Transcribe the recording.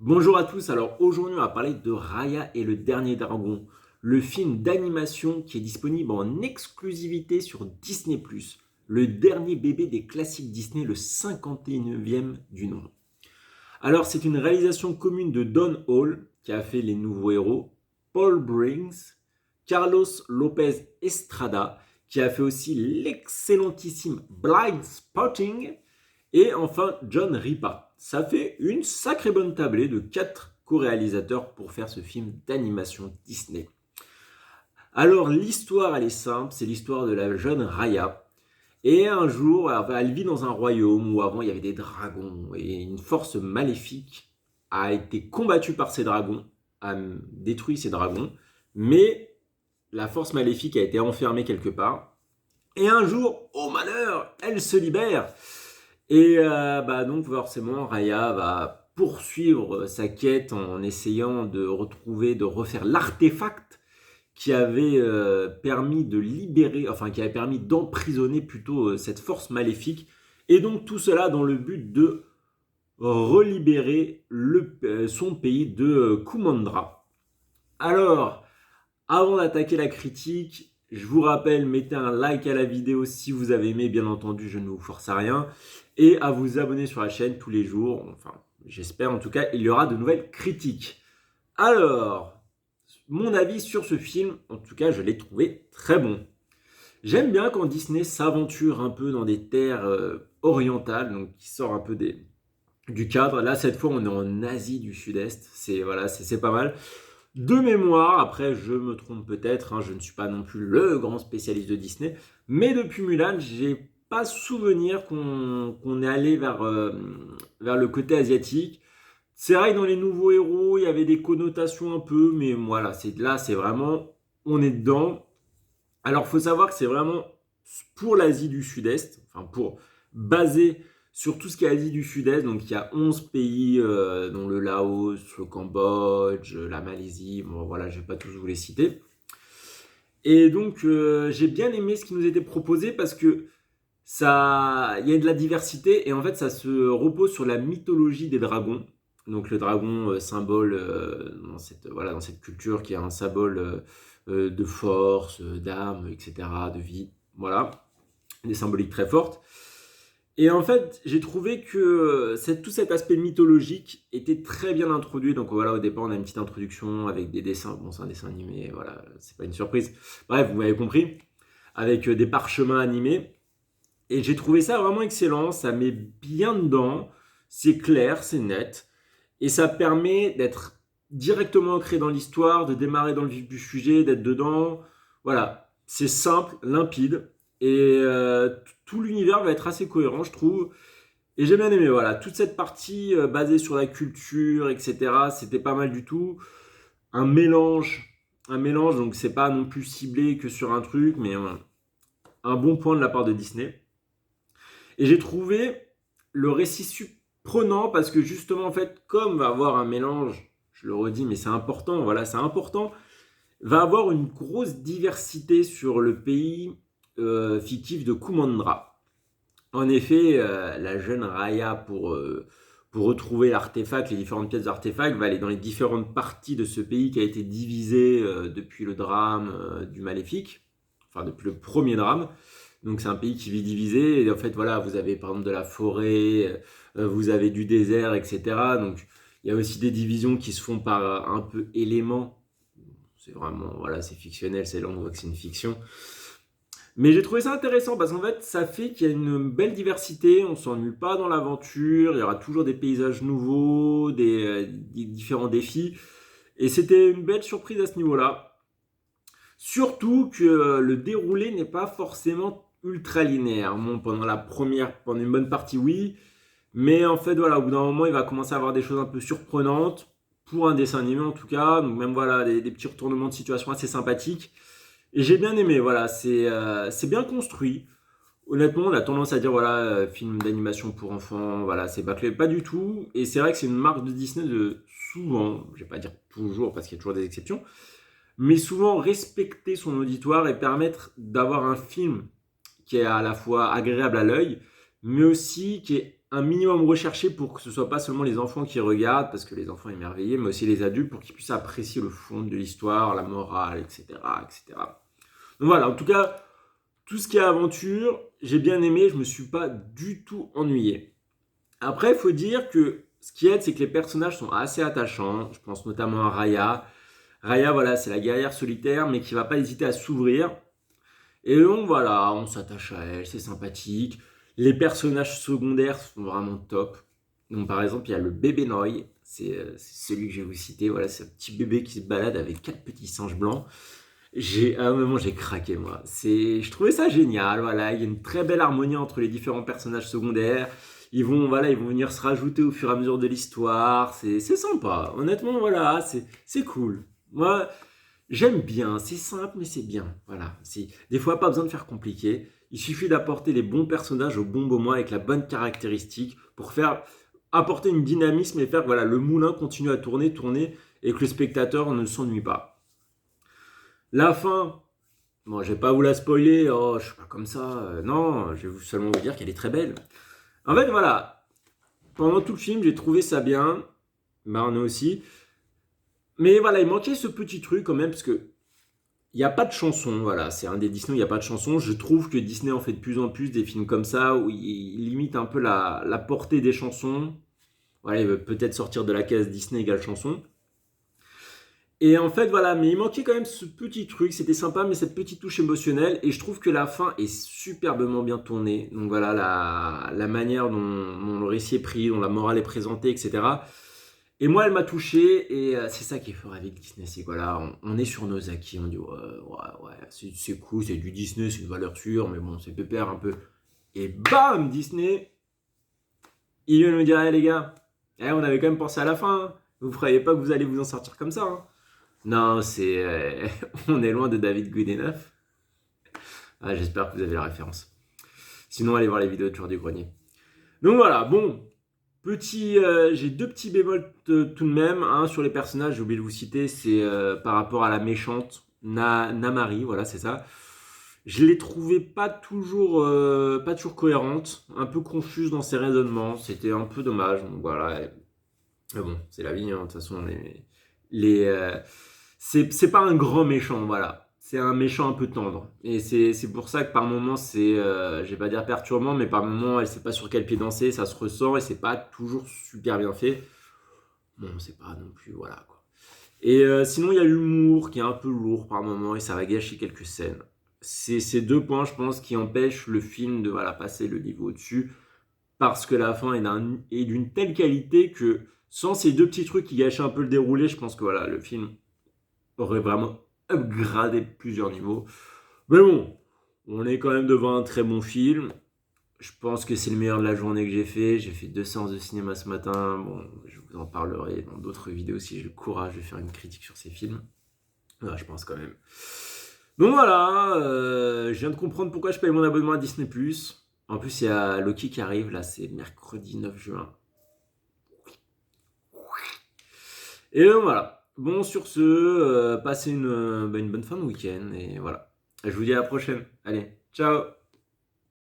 Bonjour à tous, alors aujourd'hui on va parler de Raya et le dernier dragon, le film d'animation qui est disponible en exclusivité sur Disney+, le dernier bébé des classiques Disney, le 59e du nom. Alors c'est une réalisation commune de Don Hall qui a fait Les Nouveaux Héros, Paul Briggs, Carlos Lopez Estrada qui a fait aussi l'excellentissime Blind Spotting et enfin John Ripa. Ça fait une sacrée bonne tablée de 4 co-réalisateurs pour faire ce film d'animation Disney. Alors l'histoire elle est simple, c'est l'histoire de la jeune Raya. Et un jour, elle vit dans un royaume où avant il y avait des dragons et une force maléfique a été combattue par ces dragons, a détruit ces dragons, mais la force maléfique a été enfermée quelque part. Et un jour, oh malheur, elle se libère. Et donc forcément, Raya va poursuivre sa quête en essayant de retrouver, de refaire l'artefact qui avait permis de libérer, enfin qui avait permis d'emprisonner plutôt cette force maléfique. Et donc tout cela dans le but de relibérer son pays de Kumandra. Alors, avant d'attaquer la critique, je vous rappelle, mettez un like à la vidéo si vous avez aimé, bien entendu, je ne vous force à rien. Et à vous abonner sur la chaîne tous les jours. Enfin, j'espère en tout cas, il y aura de nouvelles critiques. Alors, mon avis sur ce film, en tout cas, je l'ai trouvé très bon. J'aime bien quand Disney s'aventure un peu dans des terres orientales, donc qui sort un peu du cadre. Là, cette fois, on est en Asie du Sud-Est. C'est pas mal. De mémoire, après je me trompe peut-être, je ne suis pas non plus le grand spécialiste de Disney, mais depuis Mulan, j'ai pas souvenir qu'on est allé vers le côté asiatique. C'est vrai que dans les nouveaux héros, il y avait des connotations un peu, mais voilà, c'est vraiment, on est dedans. Alors, faut savoir que c'est vraiment pour l'Asie du Sud-Est, enfin pour baser sur tout ce qui est Asie du Sud-Est. Donc, il y a 11 pays, dont le Laos, le Cambodge, la Malaisie. Bon, voilà, je ne vais pas tous vous les citer. Et donc, j'ai bien aimé ce qui nous était proposé parce que il y a de la diversité et en fait, ça se repose sur la mythologie des dragons. Donc, le dragon, symbole dans cette culture qui est un symbole de force, d'âme, etc., de vie. Voilà, des symboliques très fortes. Et en fait, j'ai trouvé que tout cet aspect mythologique était très bien introduit. Donc voilà, au départ, on a une petite introduction avec des dessins. Bon, c'est un dessin animé, voilà, c'est pas une surprise. Bref, vous m'avez compris. Avec des parchemins animés. Et j'ai trouvé ça vraiment excellent. Ça met bien dedans. C'est clair, c'est net. Et ça permet d'être directement ancré dans l'histoire, de démarrer dans le vif du sujet, d'être dedans. Voilà, c'est simple, limpide. Et tout l'univers va être assez cohérent, je trouve. Et j'ai bien aimé, voilà, toute cette partie basée sur la culture, etc. C'était pas mal du tout. Un mélange, donc c'est pas non plus ciblé que sur un truc, mais un bon point de la part de Disney. Et j'ai trouvé le récit surprenant parce que justement, en fait, comme va avoir un mélange, je le redis, mais c'est important, voilà, c'est important, va avoir une grosse diversité sur le pays fictif de Kumandra. En effet, la jeune Raya, pour retrouver l'artefact, les différentes pièces d'artefact, va aller dans les différentes parties de ce pays qui a été divisé depuis le drame du Maléfique, enfin depuis le premier drame. Donc c'est un pays qui vit divisé, et en fait voilà, vous avez par exemple de la forêt, vous avez du désert, etc. Donc il y a aussi des divisions qui se font par un peu éléments. C'est vraiment, voilà, c'est fictionnel, c'est là on voit que c'est une fiction. Mais j'ai trouvé ça intéressant parce qu'en fait, ça fait qu'il y a une belle diversité, on s'ennuie pas dans l'aventure, il y aura toujours des paysages nouveaux, des différents défis. Et c'était une belle surprise à ce niveau-là. Surtout que le déroulé n'est pas forcément ultra linéaire. Bon, pendant une bonne partie, oui. Mais en fait, voilà, au bout d'un moment, il va commencer à avoir des choses un peu surprenantes, pour un dessin animé en tout cas. Donc même voilà, des petits retournements de situation assez sympathiques. Et j'ai bien aimé, voilà, c'est bien construit. Honnêtement, on a tendance à dire, voilà, film d'animation pour enfants, voilà, c'est bâclé. Pas du tout. Et c'est vrai que c'est une marque de Disney de souvent, je vais pas dire toujours parce qu'il y a toujours des exceptions, mais souvent respecter son auditoire et permettre d'avoir un film qui est à la fois agréable à l'œil, mais aussi qui est un minimum recherché pour que ce soit pas seulement les enfants qui regardent, parce que les enfants émerveillés, mais aussi les adultes pour qu'ils puissent apprécier le fond de l'histoire, la morale, etc., etc. Donc voilà, en tout cas, tout ce qui est aventure, j'ai bien aimé, je me suis pas du tout ennuyé. Après, il faut dire que ce qui aide, c'est que les personnages sont assez attachants. Je pense notamment à Raya. Raya, voilà, c'est la guerrière solitaire, mais qui va pas hésiter à s'ouvrir. Et donc voilà, on s'attache à elle, c'est sympathique. Les personnages secondaires sont vraiment top. Donc par exemple, il y a le bébé Noi, c'est celui que je vais vous citer. Voilà, c'est un petit bébé qui se balade avec quatre petits singes blancs. À un moment, j'ai craqué moi. Je trouvais ça génial. Voilà, il y a une très belle harmonie entre les différents personnages secondaires. Ils vont venir se rajouter au fur et à mesure de l'histoire. C'est sympa. Honnêtement, voilà, c'est cool. Moi, j'aime bien, c'est simple mais c'est bien. Voilà, des fois pas besoin de faire compliqué. Il suffit d'apporter les bons personnages au bon moment avec la bonne caractéristique pour faire apporter une dynamisme et faire que voilà, le moulin continue à tourner, tourner et que le spectateur ne s'ennuie pas. La fin, bon, je vais pas vous la spoiler, oh, je suis pas comme ça. Non, je vais seulement vous dire qu'elle est très belle. En fait, voilà, pendant tout le film, j'ai trouvé ça bien. Marne aussi. Mais voilà, il manquait ce petit truc quand même, parce que il n'y a pas de chanson, voilà, c'est un des Disney où il n'y a pas de chanson. Je trouve que Disney en fait de plus en plus des films comme ça, où il limite un peu la portée des chansons. Voilà, il veut peut-être sortir de la case Disney égale chanson. Et en fait, voilà, mais il manquait quand même ce petit truc, c'était sympa, mais cette petite touche émotionnelle. Et je trouve que la fin est superbement bien tournée. Donc voilà, la manière dont le récit est pris, dont la morale est présentée, etc. Et moi, elle m'a touché, et c'est ça qui est fort avec Disney, c'est quoi là, on est sur nos acquis, on dit ouais, c'est cool, c'est du Disney, c'est une valeur sûre, mais bon, c'est pépère un peu. Et bam, Disney, il vient nous dire, les gars, on avait quand même pensé à la fin, hein. Vous ne croyez pas que vous allez vous en sortir comme ça, hein. Non, on est loin de David Goodenough. Ah, j'espère que vous avez la référence. Sinon, allez voir les vidéos de Tour du Grenier. Donc voilà, bon, j'ai deux petits bémols tout de même. Un sur les personnages, j'ai oublié de vous citer, c'est par rapport à la méchante Namari, voilà, c'est ça. Je l'ai trouvée pas toujours cohérente, un peu confuse dans ses raisonnements. C'était un peu dommage. Donc voilà. Mais bon, c'est la vie, hein. De toute façon, les, euh, c'est pas un grand méchant, voilà. C'est un méchant un peu tendre. Et c'est pour ça que par moments, je vais pas dire perturbant, mais par moments, elle sait pas sur quel pied danser, ça se ressent et c'est pas toujours super bien fait. Bon, c'est pas non plus, voilà quoi. Et sinon, il y a l'humour qui est un peu lourd par moments et ça va gâcher quelques scènes. C'est ces deux points, je pense, qui empêchent le film de voilà, passer le niveau au-dessus parce que la fin est d'une telle qualité que sans ces deux petits trucs qui gâchent un peu le déroulé, je pense que voilà, le film aurait vraiment upgradé plusieurs niveaux. Mais bon, on est quand même devant un très bon film. Je pense que c'est le meilleur de la journée que j'ai fait. J'ai fait 2 séances de cinéma ce matin. Bon, je vous en parlerai dans d'autres vidéos si j'ai le courage de faire une critique sur ces films. Ouais, je pense quand même. Donc voilà, je viens de comprendre pourquoi je paye mon abonnement à Disney+. En plus, il y a Loki qui arrive, là, c'est mercredi 9 juin. Et donc voilà. Bon, sur ce, passez une bonne fin de week-end. Et voilà. Je vous dis à la prochaine. Allez, ciao!